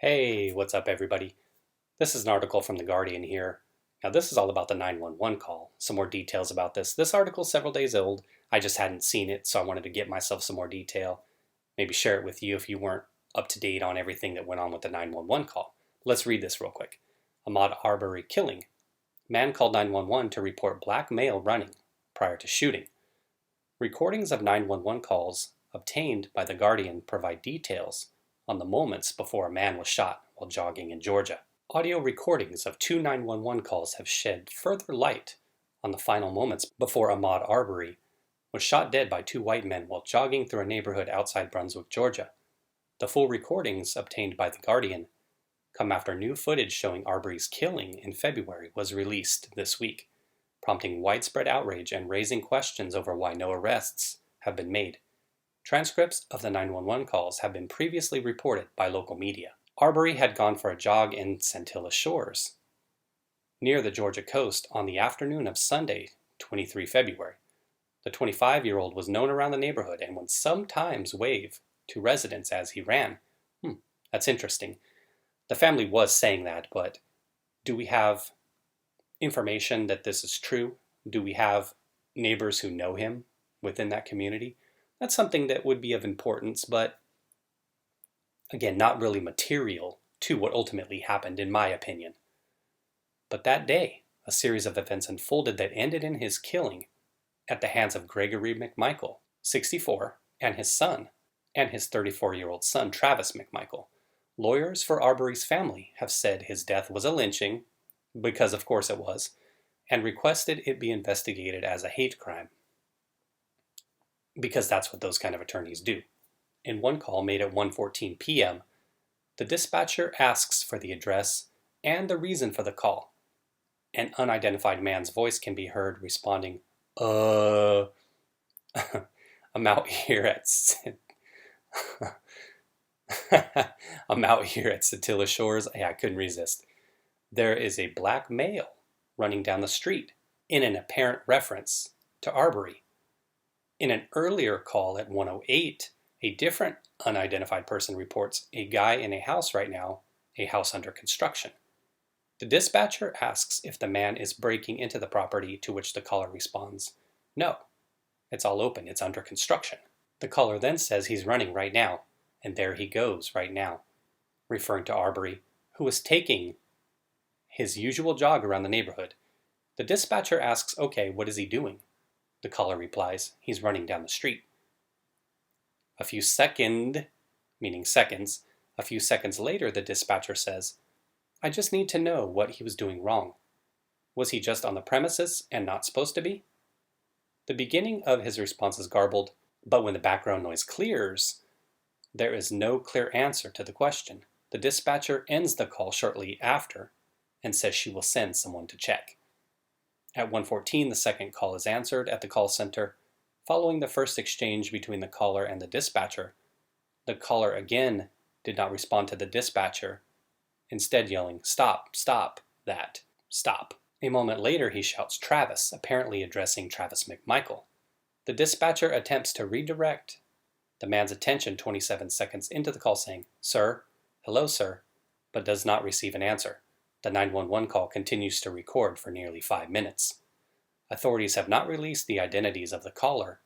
Hey, what's up, everybody? This is an article from The Guardian here. Now, this is all about the 911 call. Some more details about this. This article's several days old. I just hadn't seen it, so I wanted to get myself some more detail. Maybe share it with you if you weren't up to date on everything that went on with the 911 call. Let's read this real quick. Ahmaud Arbery killing. Man called 911 to report black male running prior to shooting. Recordings of 911 calls obtained by The Guardian provide details on the moments before a man was shot while jogging in Georgia. Audio recordings of two 911 calls have shed further light on the final moments before Ahmaud Arbery was shot dead by two white men while jogging through a neighborhood outside Brunswick, Georgia. The full recordings obtained by The Guardian come after new footage showing Arbery's killing in February was released this week, prompting widespread outrage and raising questions over why no arrests have been made. Transcripts of the 911 calls have been previously reported by local media. Arbery had gone for a jog in Centilla Shores, near the Georgia coast, on the afternoon of Sunday, 23 February. The 25-year-old was known around the neighborhood and would sometimes wave to residents as he ran. That's interesting. The family was saying that, but do we have information that this is true? Do we have neighbors who know him within that community? That's something that would be of importance, but again, not really material to what ultimately happened, in my opinion. But that day, a series of events unfolded that ended in his killing at the hands of Gregory McMichael, 64, and his son, and his 34-year-old son, Travis McMichael. Lawyers for Arbery's family have said his death was a lynching, because of course it was, and requested it be investigated as a hate crime, because that's what those kind of attorneys do. In one call made at 1:14 p.m., the dispatcher asks for the address and the reason for the call. An unidentified man's voice can be heard responding, I'm out here at I'm out here at Centilla Shores. I couldn't resist. There is a black male running down the street, in an apparent reference to Arbery. In an earlier call at 1:08, a different unidentified person reports a guy in a house right now, a house under construction. The dispatcher asks if the man is breaking into the property, to which the caller responds, no, it's all open, it's under construction. The caller then says he's running right now, and there he goes right now, referring to Arbery, who was taking his usual jog around the neighborhood. The dispatcher asks, okay, what is he doing? The caller replies, he's running down the street. A few seconds later, the dispatcher says, I just need to know what he was doing wrong. Was he just on the premises and not supposed to be? The beginning of his response is garbled, but when the background noise clears, there is no clear answer to the question. The dispatcher ends the call shortly after and says she will send someone to check. At 1:14, the second call is answered at the call center. Following the first exchange between the caller and the dispatcher, the caller again did not respond to the dispatcher, instead yelling, stop, stop, that, stop. A moment later, he shouts Travis, apparently addressing Travis McMichael. The dispatcher attempts to redirect the man's attention 27 seconds into the call, saying, sir, hello, sir, but does not receive an answer. The 911 call continues to record for nearly 5 minutes. Authorities have not released the identities of the caller.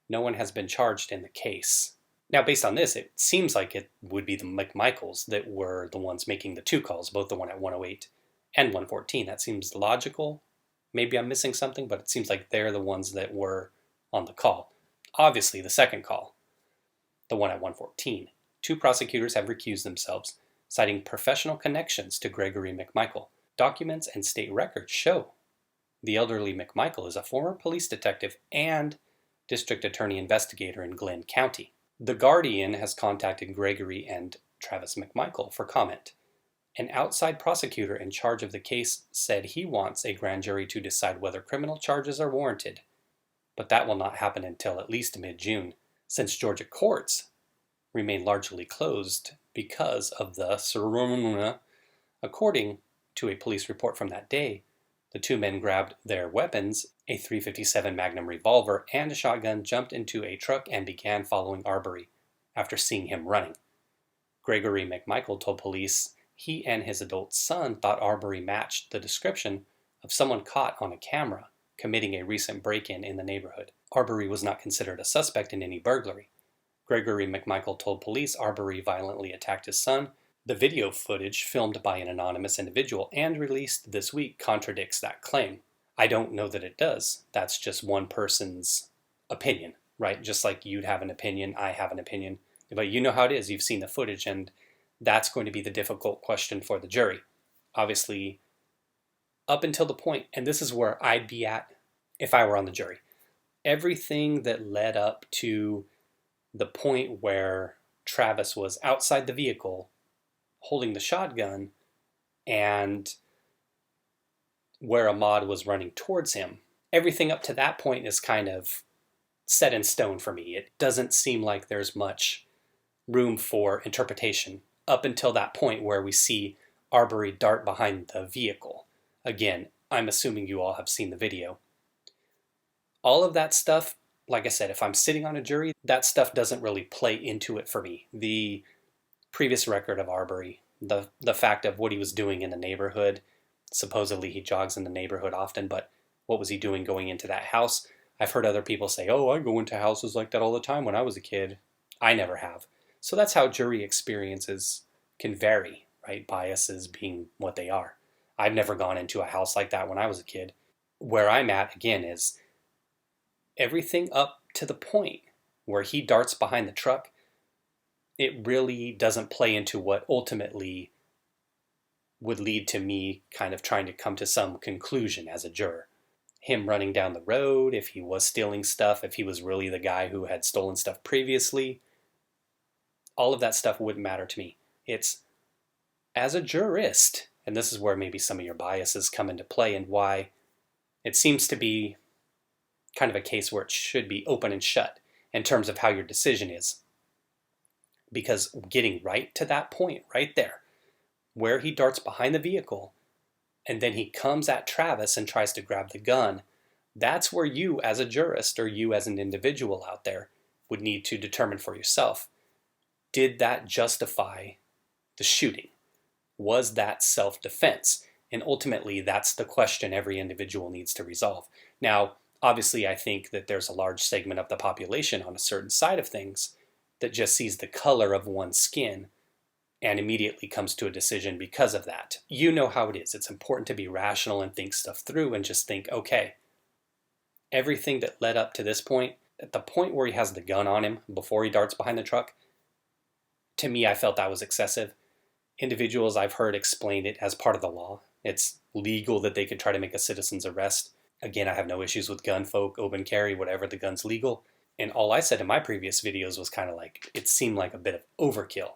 No one has been charged in the case. Now, based on this, it seems like it would be the McMichaels that were the ones making the two calls, both the one at 1:08 and 1:14. That seems logical. Maybe I'm missing something, but it seems like they're the ones that were on the call. Obviously, the second call, the one at 1:14. Two prosecutors have recused themselves, citing professional connections to Gregory McMichael. Documents and state records show the elderly McMichael is a former police detective and district attorney investigator in Glenn County. The Guardian has contacted Gregory and Travis McMichael for comment. An outside prosecutor in charge of the case said he wants a grand jury to decide whether criminal charges are warranted, but that will not happen until at least mid-June, since Georgia courts remain largely closed because of the ceremony. According to a police report from that day, the two men grabbed their weapons, a .357 Magnum revolver and a shotgun, jumped into a truck and began following Arbery after seeing him running. Gregory McMichael told police he and his adult son thought Arbery matched the description of someone caught on a camera committing a recent break-in in the neighborhood. Arbery was not considered a suspect in any burglary. Gregory McMichael told police Arbery violently attacked his son. The video footage, filmed by an anonymous individual and released this week, contradicts that claim. I don't know that it does. That's just one person's opinion, right? Just like you'd have an opinion, I have an opinion. But you know how it is. You've seen the footage, and that's going to be the difficult question for the jury. Obviously, up until the point, and this is where I'd be at if I were on the jury, everything that led up to the point where Travis was outside the vehicle holding the shotgun and where Ahmaud was running towards him, everything up to that point is kind of set in stone for me. It doesn't seem like there's much room for interpretation up until that point where we see Arbery dart behind the vehicle. Again, I'm assuming you all have seen the video. All of that stuff, like I said, if I'm sitting on a jury, that stuff doesn't really play into it for me. The previous record of Arbery, the fact of what he was doing in the neighborhood, supposedly he jogs in the neighborhood often, but what was he doing going into that house? I've heard other people say, oh, I go into houses like that all the time when I was a kid. I never have. So that's how jury experiences can vary, right? Biases being what they are. I've never gone into a house like that when I was a kid. Where I'm at, again, is everything up to the point where he darts behind the truck, it really doesn't play into what ultimately would lead to me kind of trying to come to some conclusion as a juror. Him running down the road, if he was stealing stuff, if he was really the guy who had stolen stuff previously, all of that stuff wouldn't matter to me. It's, as a jurist, and this is where maybe some of your biases come into play and why it seems to be kind of a case where it should be open and shut in terms of how your decision is. Because getting right to that point, right there, where he darts behind the vehicle, and then he comes at Travis and tries to grab the gun, that's where you as a jurist or you as an individual out there would need to determine for yourself, did that justify the shooting? Was that self-defense? And ultimately, that's the question every individual needs to resolve. Now, obviously, I think that there's a large segment of the population on a certain side of things that just sees the color of one's skin and immediately comes to a decision because of that. You know how it is. It's important to be rational and think stuff through and just think, okay, everything that led up to this point, at the point where he has the gun on him before he darts behind the truck, to me, I felt that was excessive. Individuals I've heard explain it as part of the law. It's legal that they could try to make a citizen's arrest. Again, I have no issues with gun folk, open carry, whatever, the gun's legal. And all I said in my previous videos was kind of like, it seemed like a bit of overkill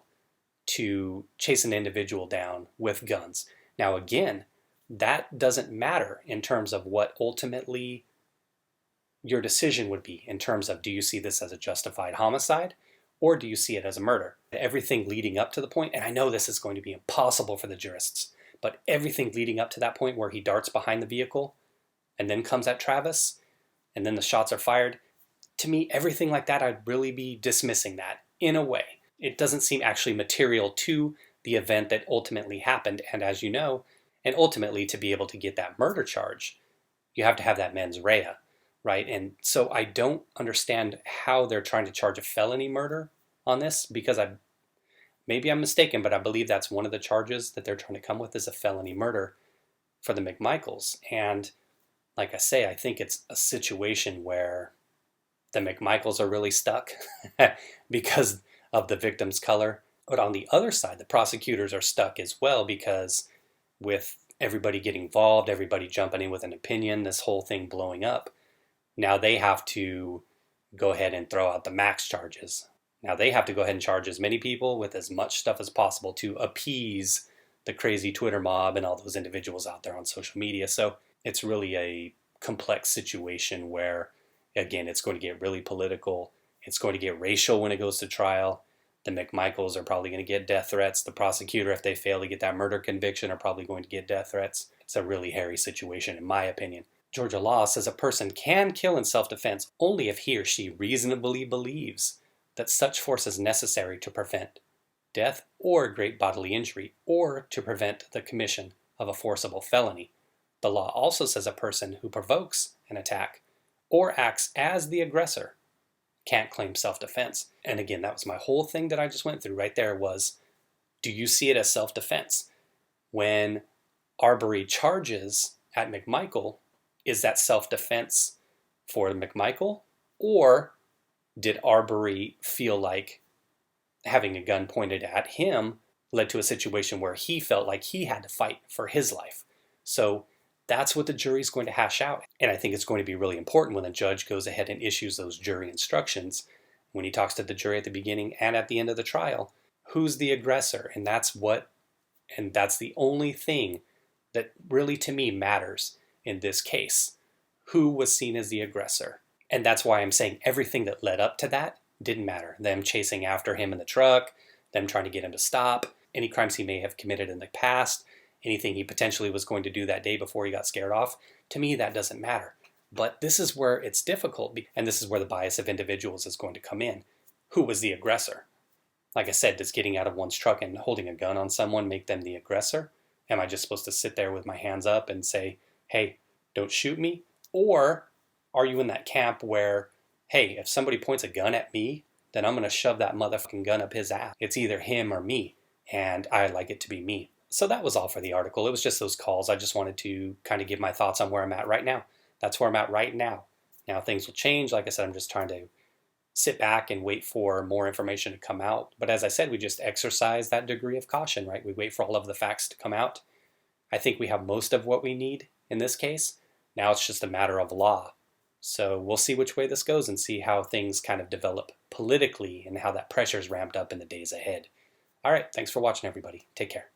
to chase an individual down with guns. Now again, that doesn't matter in terms of what ultimately your decision would be in terms of, do you see this as a justified homicide or do you see it as a murder? Everything leading up to the point, and I know this is going to be impossible for the jurists, but everything leading up to that point where he darts behind the vehicle and then comes at Travis and then the shots are fired, to me, everything like that, I'd really be dismissing that in a way. It doesn't seem actually material to the event that ultimately happened. And as you know, and ultimately to be able to get that murder charge, you have to have that mens rea, right? And so I don't understand how they're trying to charge a felony murder on this, because maybe I'm mistaken, but I believe that's one of the charges that they're trying to come with is a felony murder for the McMichaels. And like I say, I think it's a situation where the McMichaels are really stuck because of the victim's color. But on the other side, the prosecutors are stuck as well because with everybody getting involved, everybody jumping in with an opinion, this whole thing blowing up, now they have to go ahead and throw out the max charges. Now they have to go ahead and charge as many people with as much stuff as possible to appease the crazy Twitter mob and all those individuals out there on social media. So it's really a complex situation where, again, it's going to get really political. It's going to get racial when it goes to trial. The McMichaels are probably going to get death threats. The prosecutor, if they fail to get that murder conviction, are probably going to get death threats. It's a really hairy situation, in my opinion. Georgia law says a person can kill in self-defense only if he or she reasonably believes that such force is necessary to prevent death or great bodily injury, or to prevent the commission of a forcible felony. The law also says a person who provokes an attack or acts as the aggressor can't claim self-defense. And again, that was my whole thing that I just went through right there was, do you see it as self-defense? When Arbery charges at McMichael, is that self-defense for McMichael? Or did Arbery feel like having a gun pointed at him led to a situation where he felt like he had to fight for his life? So that's what the jury's going to hash out. And I think it's going to be really important when the judge goes ahead and issues those jury instructions, when he talks to the jury at the beginning and at the end of the trial, who's the aggressor? And that's the only thing that really to me matters in this case. Who was seen as the aggressor? And that's why I'm saying everything that led up to that didn't matter. Them chasing after him in the truck, them trying to get him to stop, any crimes he may have committed in the past, anything he potentially was going to do that day before he got scared off, to me that doesn't matter. But this is where it's difficult, and this is where the bias of individuals is going to come in. Who was the aggressor? Like I said, does getting out of one's truck and holding a gun on someone make them the aggressor? Am I just supposed to sit there with my hands up and say, hey, don't shoot me? Or are you in that camp where, hey, if somebody points a gun at me, then I'm going to shove that motherfucking gun up his ass. It's either him or me, and I like it to be me. So that was all for the article. It was just those calls. I just wanted to kind of give my thoughts on where I'm at right now. That's where I'm at right now. Now things will change. Like I said, I'm just trying to sit back and wait for more information to come out. But as I said, we just exercise that degree of caution, right? We wait for all of the facts to come out. I think we have most of what we need in this case. Now it's just a matter of law. So we'll see which way this goes and see how things kind of develop politically and how that pressure is ramped up in the days ahead. All right, thanks for watching, everybody. Take care.